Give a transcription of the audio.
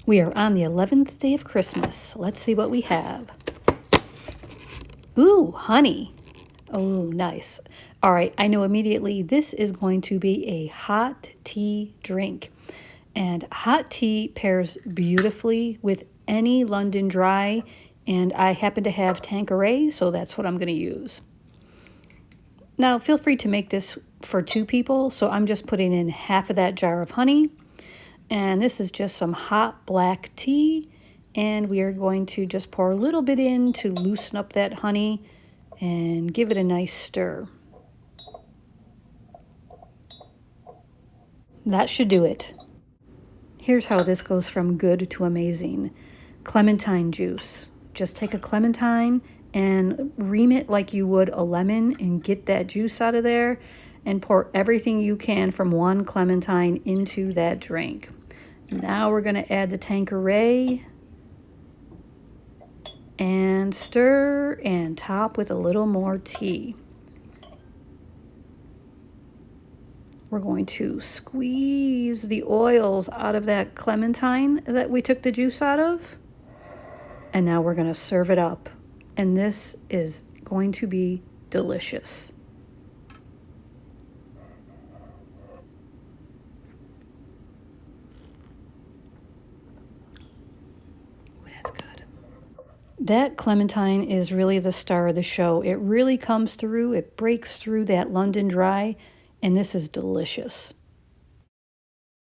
We are on the 11th day of Christmas. Let's see what we have. Ooh, honey. Oh, nice. All right, I know immediately this is going to be a hot tea drink. And hot tea pairs beautifully with any London Dry, and I happen to have Tanqueray, so that's what I'm going to use. Now, feel free to make this for 2 people, so I'm just putting in half of that jar of honey. And this is just some hot black tea, and we are going to just pour a little bit in to loosen up that honey and give it a nice stir. That should do it. Here's how this goes from good to amazing. Clementine juice. Just take a clementine and ream it like you would a lemon and get that juice out of there and pour everything you can from one clementine into that drink. Now we're going to add the Tanqueray and stir and top with a little more tea. We're going to squeeze the oils out of that clementine that we took the juice out of. And now we're going to serve it up. And this is going to be delicious. That's good. That clementine is really the star of the show. It really comes through. It breaks through that London Dry. And this is delicious.